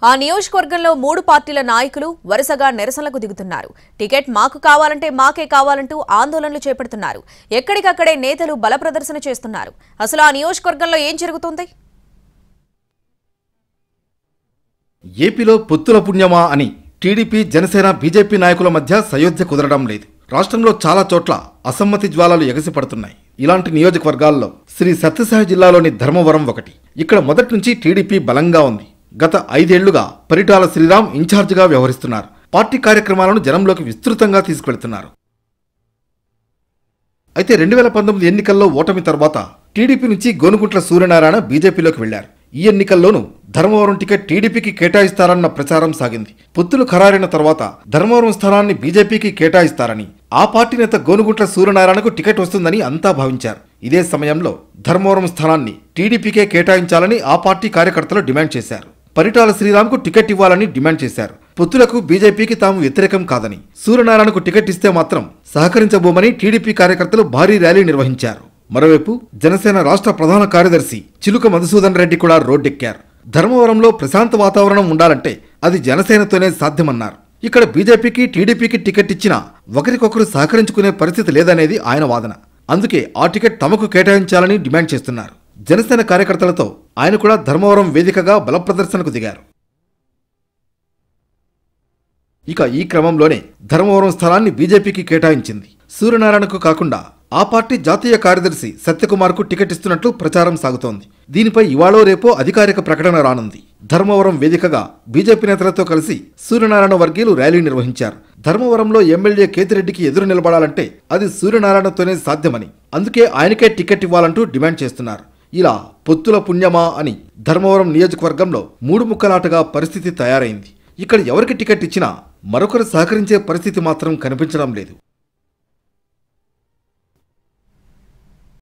ఆ నియోజకవర్గంలో 3 పార్టీల నాయకులు వరుసగా నిరసనలకు దిగుతున్నారు. టికెట్ మాకు కావాలంటే మాకే కావాలంటూ ఆందోళనలు చేపడుతున్నారు. ఎక్కడికక్కడే నేతలు బల ప్రదర్శన చేస్తున్నారు. అసలు ఆ నియోజకవర్గంలో ఏం జరుగుతుంది? ఏపీలో పొత్తుల పుణ్యమా అని టీడీపీ, జనసేన, బీజేపీ నాయకుల మధ్య సయోధ్య కుదరడం లేదు. రాష్ట్రంలో చాలా చోట్ల అసమ్మతి జ్వాలలు ఎగసిపడుతున్నాయి. ఇలాంటి నియోజకవర్గాల్లో శ్రీ సత్యసాయి జిల్లాలోని ధర్మవరం ఒకటి. ఇక్కడ మొదటి నుంచి టీడీపీ బలంగా ఉంది. గత 5 ఏళ్లుగా పరిటాల శ్రీరామ్ ఇన్ఛార్జిగా వ్యవహరిస్తున్నారు. పార్టీ కార్యక్రమాలను జనంలోకి విస్తృతంగా తీసుకెళ్తున్నారు. అయితే 2019 ఎన్నికల్లో ఓటమి తర్వాత టీడీపీ నుంచి గోనుగుంట్ల సూర్యనారాయణ బీజేపీలోకి వెళ్లారు. ఈ ఎన్నికల్లోనూ ధర్మవరం టికెట్ టీడీపీకి కేటాయిస్తారన్న ప్రచారం సాగింది. పొత్తులు ఖరారైన తర్వాత ధర్మవరం స్థానాన్ని బీజేపీకి కేటాయిస్తారని, ఆ పార్టీ నేత గోనుగుంట్ల సూర్యనారాయణకు టికెట్ వస్తుందని అంతా భావించారు. ఇదే సమయంలో ధర్మవరం స్థానాన్ని టీడీపీకే కేటాయించాలని ఆ పార్టీ కార్యకర్తలు డిమాండ్ చేశారు. పరిటాల శ్రీరామ్కు టికెట్ ఇవ్వాలని డిమాండ్ చేశారు. పొత్తులకు బీజేపీకి తాము వ్యతిరేకం కాదని, సూర్యనారాయణకు టికెట్ ఇస్తే మాత్రం సహకరించబోమని టీడీపీ కార్యకర్తలు భారీ ర్యాలీ నిర్వహించారు. మరోవైపు జనసేన రాష్ట్ర ప్రధాన కార్యదర్శి చిలుక మధుసూదన్ రెడ్డి కూడా రోడ్డెక్కారు. ధర్మవరంలో ప్రశాంత వాతావరణం ఉండాలంటే అది జనసేనతోనే సాధ్యమన్నారు. ఇక్కడ బీజేపీకి, టీడీపీకి టికెట్ ఇచ్చినా ఒకరికొకరు సహకరించుకునే పరిస్థితి లేదనేది ఆయన వాదన. అందుకే ఆ టికెట్ తమకు కేటాయించాలని డిమాండ్ చేస్తున్నారు. జనసేన కార్యకర్తలతో ఆయన కూడా ధర్మవరం వేదికగా బలప్రదర్శనకు దిగారు. ఇక ఈ క్రమంలోనే ధర్మవరం స్థలాన్ని బీజేపీకి కేటాయించింది. సూర్యనారాయణకు కాకుండా ఆ పార్టీ జాతీయ కార్యదర్శి సత్యకుమార్కు టికెట్ ఇస్తున్నట్లు ప్రచారం సాగుతోంది. దీనిపై ఇవాళో రేపో అధికారిక ప్రకటన రానుంది. ధర్మవరం వేదికగా బీజేపీ నేతలతో కలిసి సూర్యనారాయణ వర్గీయులు ర్యాలీ నిర్వహించారు. ధర్మవరంలో ఎమ్మెల్యే కేతిరెడ్డికి ఎదురు నిలబడాలంటే అది సూర్యనారాయణతోనే సాధ్యమని, అందుకే ఆయనకే టికెట్ ఇవ్వాలంటూ డిమాండ్ చేస్తున్నారు. ఇలా పొత్తుల పుణ్యమా అని ధర్మవరం నియోజకవర్గంలో 3 ముక్కలాటగా పరిస్థితి తయారైంది. ఇక్కడ ఎవరికి టికెట్ ఇచ్చినా మరొకరు సహకరించే పరిస్థితి మాత్రం కనిపించడం లేదు.